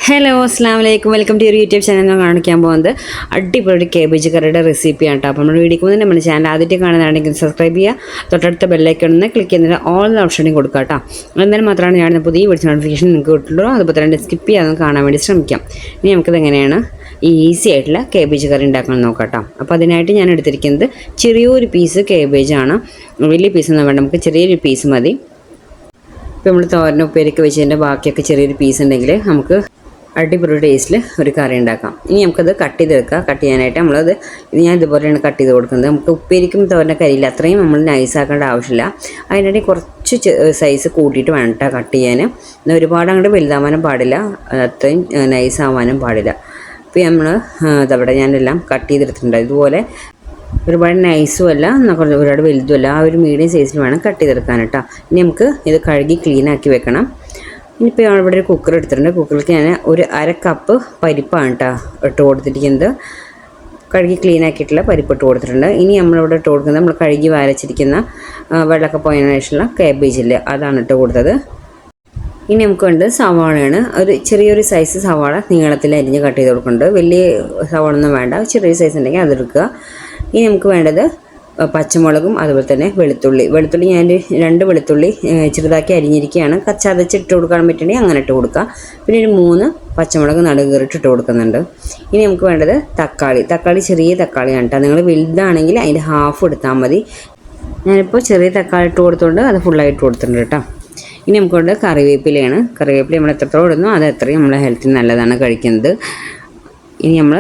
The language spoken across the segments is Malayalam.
ഹലോ അസ്സാം വലൈക്കും welcome to your YouTube channel. ഞാൻ കാണിക്കാൻ പോകുന്നത് അടിപൊളി കേബേജ് കറിയുടെ റെസിപ്പിയാണ് കേട്ടോ. അപ്പോൾ നമ്മൾ വീഡിയോ പോകുന്നത് നമ്മുടെ ചാനൽ ആദ്യത്തെ കാണുന്നതാണെങ്കിൽ സബ്സ്ക്രൈബ് ചെയ്യുക, തൊട്ടടുത്ത ബെല്ലൈക്കൺ ഒന്ന് ക്ലിക്ക് ചെയ്യുന്നത് ഓൾ ഓപ്ഷനും കൊടുക്കുക കേട്ടോ. എന്നാലും മാത്രമാണ് ഞാൻ പുതിയ വീഡിയോ നോട്ടിഫിക്കേഷൻ നിങ്ങൾക്ക് കിട്ടുള്ളൂ. അതുപോലെ തന്നെ സ്കിപ്പ് ചെയ്യാതെ കാണാൻ വേണ്ടി ശ്രമിക്കാം. ഇനി നമുക്കിത് എങ്ങനെയാണ് ഈസി ആയിട്ടുള്ള കേബേജ് കറി ഉണ്ടാക്കണം നോക്കാം കേട്ടോ. അപ്പോൾ അതിനായിട്ട് ഞാൻ എടുത്തിരിക്കുന്നത് ചെറിയൊരു പീസ് കേബേജാണ്. വലിയ പീസൊന്നും വേണ്ട, നമുക്ക് ചെറിയൊരു പീസ് മതി. ഇപ്പോൾ നമ്മൾ തോരൻ ഉപ്പേരിക്ക് വെച്ചതിൻ്റെ ബാക്കിയൊക്കെ ചെറിയൊരു പീസ് ഉണ്ടെങ്കിൽ നമുക്ക് അടിപൊളി ടേസ്റ്റിൽ ഒരു കറി ഉണ്ടാക്കാം. ഇനി നമുക്കത് കട്ട് ചെയ്തെടുക്കാം. കട്ട് ചെയ്യാനായിട്ട് ഞാൻ ഇതുപോലെയാണ് കട്ട് ചെയ്ത് കൊടുക്കുന്നത്. നമുക്ക് ഉപ്പേരിക്കും തോരൻ്റെ കരിയില്ല, അത്രയും നമ്മൾ നൈസാക്കേണ്ട ആവശ്യമില്ല. അതിനായിട്ട് കുറച്ച് സൈസ് കൂട്ടിയിട്ട് വേണം കേട്ടോ കട്ട് ചെയ്യാൻ. എന്നാൽ ഒരുപാട് അങ്ങോട്ട് വലുതാവാനും പാടില്ല, അത്രയും നൈസാവാനും പാടില്ല. അപ്പോൾ അതവിടെ ഞാനെല്ലാം കട്ട് ചെയ്തെടുത്തിട്ടുണ്ട്. ഇതുപോലെ ഒരുപാട് നൈസും അല്ല, ഒരുപാട് വലുതുമല്ല, ആ ഒരു മീഡിയം സൈസിൽ വേണം കട്ട് ചെയ്തെടുക്കാൻ കേട്ടോ. ഇനി നമുക്ക് ഇത് കഴുകി ക്ലീനാക്കി വെക്കണം. ഇനിയിപ്പോൾ ഇവിടെ ഒരു കുക്കർ എടുത്തിട്ടുണ്ട്. കുക്കറിലേക്ക് ഞാൻ ഒരു അര കപ്പ് പരിപ്പാണ് കേട്ടോ ഇട്ട് കൊടുത്തിരിക്കുന്നത്. കഴുകി ക്ലീൻ ആക്കിയിട്ടുള്ള പരിപ്പ് ഇട്ട് കൊടുത്തിട്ടുണ്ട്. ഇനി നമ്മളിവിടെ ഇട്ട് കൊടുക്കുന്നത് നമ്മൾ കഴുകി വരച്ചിരിക്കുന്ന വെള്ളമൊക്കെ പോയതിനു ശേഷമുള്ള കാബേജില്ലേ, അതാണ് ഇട്ട് കൊടുത്തത്. ഇനി നമുക്ക് വേണ്ടത് സവാളയാണ്. ഒരു ചെറിയൊരു സൈസ് സവാള നീളത്തിൽ അരിഞ്ഞ് കട്ട് ചെയ്ത് കൊടുക്കുന്നുണ്ട്. വലിയ സവാള ഒന്നും വേണ്ട, ചെറിയ സൈസ് ഉണ്ടെങ്കിൽ അതെടുക്കുക. ഇനി നമുക്ക് വേണ്ടത് പച്ചമുളകും അതുപോലെ തന്നെ വെളുത്തുള്ളി ഞാൻ 2 വെളുത്തുള്ളി ചെറുതാക്കി അരിഞ്ഞിരിക്കുകയാണ്. ചതച്ചിട്ട് കൊടുക്കാൻ പറ്റുകയാണെങ്കിൽ അങ്ങനെ ഇട്ട് കൊടുക്കുക. പിന്നെ ഒരു 3 പച്ചമുളക് നടുകീറിട്ട് ഇട്ട് കൊടുക്കുന്നുണ്ട്. ഇനി നമുക്ക് വേണ്ടത് തക്കാളി ചെറിയ തക്കാളിയാണ് കേട്ടോ. നിങ്ങൾ വലുതാണെങ്കിൽ അതിൻ്റെ ഹാഫ് എടുത്താൽ മതി. ഞാനിപ്പോൾ ചെറിയ തക്കാളി ഇട്ട് കൊടുത്തുകൊണ്ട് അത് ഫുള്ളായിട്ട് കൊടുത്തിട്ടുണ്ട് കേട്ടോ. ഇനി നമുക്ക് വേണ്ടത് കറിവേപ്പിലയാണ്. കറിവേപ്പില നമ്മൾ എത്രത്തോളം ഇടുന്നു അത് അത്രയും നമ്മളെ ഹെൽത്തിന് നല്ലതാണ് കഴിക്കുന്നത്. ഇനി നമ്മൾ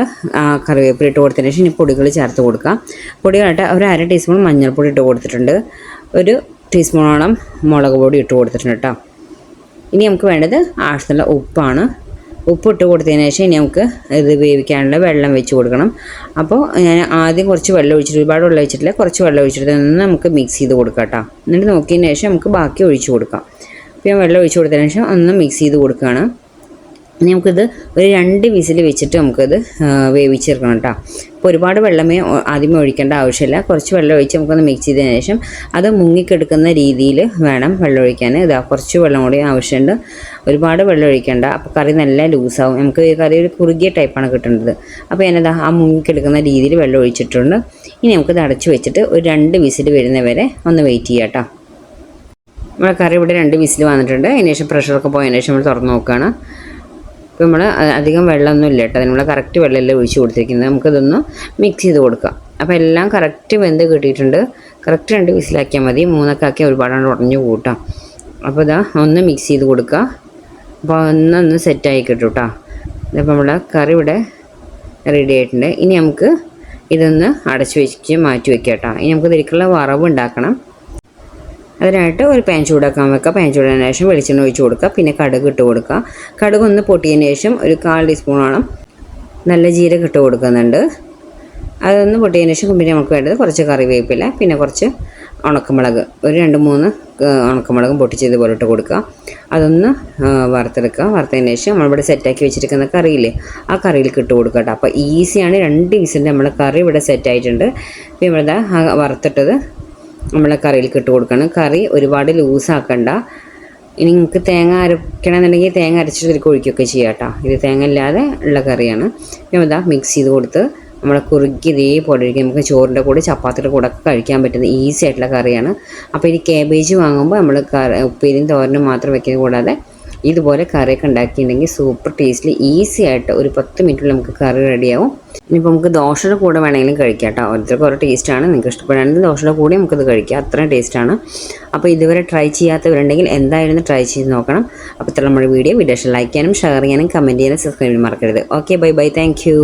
കറിവേപ്പില ഇട്ട് കൊടുത്തതിന് ശേഷം ഇനി പൊടികൾ ചേർത്ത് കൊടുക്കാം. പൊടികളായിട്ട് ഒരു 1/2 ടീസ്പൂൺ മഞ്ഞൾപ്പൊടി ഇട്ട് കൊടുത്തിട്ടുണ്ട്. 1 ടീസ്പൂണോളം മുളക് പൊടി ഇട്ട് കൊടുത്തിട്ടുണ്ട് കേട്ടോ. ഇനി നമുക്ക് വേണ്ടത് ആവശ്യത്തിനുള്ള ഉപ്പാണ്. ഉപ്പ് ഇട്ട് കൊടുത്തതിന് ശേഷം ഇനി നമുക്ക് ഇത് വേവിക്കാനുള്ള വെള്ളം വെച്ച് കൊടുക്കണം. അപ്പോൾ ഞാൻ ആദ്യം കുറച്ച് വെള്ളം ഒഴിച്ചിട്ട്, ഒരുപാട് വെള്ളം ഒഴിച്ചിട്ടില്ല, കുറച്ച് വെള്ളം ഒഴിച്ചിട്ട് നമുക്ക് മിക്സ് ചെയ്ത് കൊടുക്കാം കേട്ടോ. എന്നിട്ട് നോക്കിയതിന് ശേഷം നമുക്ക് ബാക്കി ഒഴിച്ച് കൊടുക്കാം. അപ്പോൾ ഞാൻ വെള്ളം ഒഴിച്ച് കൊടുത്തതിന് ശേഷം ഒന്ന് മിക്സ് ചെയ്ത് കൊടുക്കുകയാണ്. ഇനി നമുക്കിത് ഒരു 2 വിസിൽ വെച്ചിട്ട് നമുക്കത് വേവിച്ചെടുക്കണം കേട്ടോ. അപ്പോൾ ഒരുപാട് വെള്ളമേ ആദ്യമേ ഒഴിക്കേണ്ട ആവശ്യമില്ല, കുറച്ച് വെള്ളം ഒഴിച്ച് നമുക്കൊന്ന് മിക്സ് ചെയ്തതിന് ശേഷം അത് മുങ്ങിക്കെടുക്കുന്ന രീതിയിൽ വേണം വെള്ളം ഒഴിക്കാൻ. കുറച്ച് വെള്ളം കൂടി ആവശ്യമുണ്ട്, ഒരുപാട് വെള്ളം ഒഴിക്കേണ്ട. അപ്പോൾ കറി നല്ല ലൂസാവും, നമുക്ക് ഈ കറി ഒരു കുറുകിയ ടൈപ്പാണ് കിട്ടേണ്ടത്. അപ്പോൾ ഞാനത് ആ മുങ്ങിക്കെടുക്കുന്ന രീതിയിൽ വെള്ളം ഒഴിച്ചിട്ടുണ്ട്. ഇനി നമുക്കത് അടച്ച് വെച്ചിട്ട് ഒരു 2 വിസിൽ വരുന്നവരെ ഒന്ന് വെയിറ്റ് ചെയ്യാം കേട്ടോ. നമ്മുടെ കറി ഇവിടെ 2 വിസിൽ വന്നിട്ടുണ്ട്. അതിന് ശേഷം പ്രഷറൊക്കെ പോയതിന് ശേഷം നമ്മൾ തുറന്ന് നോക്കുകയാണ്. ഇപ്പോൾ നമ്മൾ അധികം വെള്ളമൊന്നും ഇല്ല കേട്ടോ, നമ്മൾ കറക്റ്റ് വെള്ളമല്ലേ ഒഴിച്ച് കൊടുത്തിരിക്കുന്നത്. നമുക്കിതൊന്ന് മിക്സ് ചെയ്ത് കൊടുക്കാം. അപ്പോൾ എല്ലാം കറക്റ്റ് വെന്ത് കിട്ടിയിട്ടുണ്ട്. കറക്റ്റ് 2 വിസിലാക്കിയാൽ മതി, 3 ആക്കിയാൽ ഒരുപാടാണ് ഉടഞ്ഞു കൂട്ടാം. അപ്പോൾ ഒന്ന് മിക്സ് ചെയ്ത് കൊടുക്കുക. അപ്പോൾ ഒന്ന് സെറ്റായി കിട്ടും കേട്ടോ. അപ്പോൾ നമ്മുടെ കറി ഇവിടെ റെഡി ആയിട്ടുണ്ട്. ഇനി നമുക്ക് ഇതൊന്ന് അടച്ച് വെച്ച് മാറ്റി വയ്ക്കാം കേട്ടോ. ഇനി നമുക്ക് ഇതിലേക്കുള്ള വറവ് ഉണ്ടാക്കണം. അതിനായിട്ട് ഒരു പാൻ ചൂടാക്കാൻ വെക്കുക. പാൻ ചൂടാൻ ശേഷം വെളിച്ചെണ്ണ ഒഴിച്ച് കൊടുക്കുക. പിന്നെ കടുക് ഇട്ട് കൊടുക്കുക. കടുക് ഒന്ന് പൊട്ടിയതിന് ശേഷം ഒരു 1/4 ടീസ്പൂണോളം നല്ല ജീരകം ഇട്ട് കൊടുക്കുന്നുണ്ട്. അതൊന്ന് പൊട്ടിയതിന് ശേഷം പിന്നെ നമുക്ക് വേണ്ടത് കുറച്ച് കറിവേപ്പില, പിന്നെ കുറച്ച് ഉണക്കമുളക്, ഒരു 2-3 ഉണക്കമുളകും പൊട്ടിച്ചതുപോലെ ഇട്ട് കൊടുക്കുക. അതൊന്ന് വറുത്തെടുക്കുക. വറുത്തതിന് ശേഷം നമ്മളിവിടെ സെറ്റാക്കി വെച്ചിരിക്കുന്ന കറിയില്ലേ, ആ കറിയിലേക്ക് ഇട്ട് കൊടുക്കുക കേട്ടോ. അപ്പോൾ ഈസിയാണ്, 2 വിസിലിൻ്റെ നമ്മുടെ കറി ഇവിടെ സെറ്റായിട്ടുണ്ട്. ഇപ്പോൾ ഇവിടെ വറുത്തിട്ടത് നമ്മളെ കറിയിലേക്ക് ഇട്ട് കൊടുക്കണം. കറി ഒരുപാട് ലൂസാക്കണ്ട. ഇനി നിങ്ങൾക്ക് തേങ്ങ അരയ്ക്കണമെന്നുണ്ടെങ്കിൽ തേങ്ങ അരച്ചിട്ട് ഇതിലേക്ക് ഒഴിക്കുകയൊക്കെ ചെയ്യാം കേട്ടോ. ഇത് തേങ്ങ ഇല്ലാതെ ഉള്ള കറിയാണ്. പിന്നെ മിക്സ് ചെയ്ത് കൊടുത്ത് നമ്മളെ കുറുക്കി ഇതേപോലെ ഒഴിക്കുക. നമുക്ക് ചോറിൻ്റെ കൂടെ ചപ്പാത്തിയുടെ കൂടെ ഒക്കെ കഴിക്കാൻ പറ്റുന്ന ഈസി ആയിട്ടുള്ള കറിയാണ്. അപ്പോൾ ഈ കാബേജ് വാങ്ങുമ്പോൾ നമ്മൾ ഉപ്പേരിയും തോരനും മാത്രം വയ്ക്കുന്നത് കൂടാതെ ഇതുപോലെ കറിയൊക്കെ ഉണ്ടാക്കിയിട്ടുണ്ടെങ്കിൽ സൂപ്പർ ടേസ്റ്റിൽ ഈസി ആയിട്ട് ഒരു 10 മിനിറ്റിൽ നമുക്ക് കറി റെഡിയാവും. ഇനിയിപ്പോൾ നമുക്ക് ദോശയുടെ കൂടെ വേണമെങ്കിലും കഴിക്കാം കേട്ടോ. ഓരോരുത്തർക്ക് ഓരോ ടേസ്റ്റാണ്. നിങ്ങൾക്ക് ഇഷ്ടപ്പെടുകയാണെങ്കിൽ ദോശയുടെ കൂടെ നമുക്കത് കഴിക്കാം, അത്രയും ടേസ്റ്റാണ്. അപ്പോൾ ഇതുവരെ ട്രൈ ചെയ്യാത്തവരുണ്ടെങ്കിൽ എന്തായാലും ട്രൈ ചെയ്ത് നോക്കണം. അപ്പോൾ ഇത്ര നമ്മുടെ വീഡിയോ ലൈക്ക് ചെയ്യാനും ഷെയർ ചെയ്യാനും കമൻറ്റ് ചെയ്യാനും സബ്സ്ക്രൈബ് ചെയ്യാനും മറക്കരുത്. Okay, bye, thank U.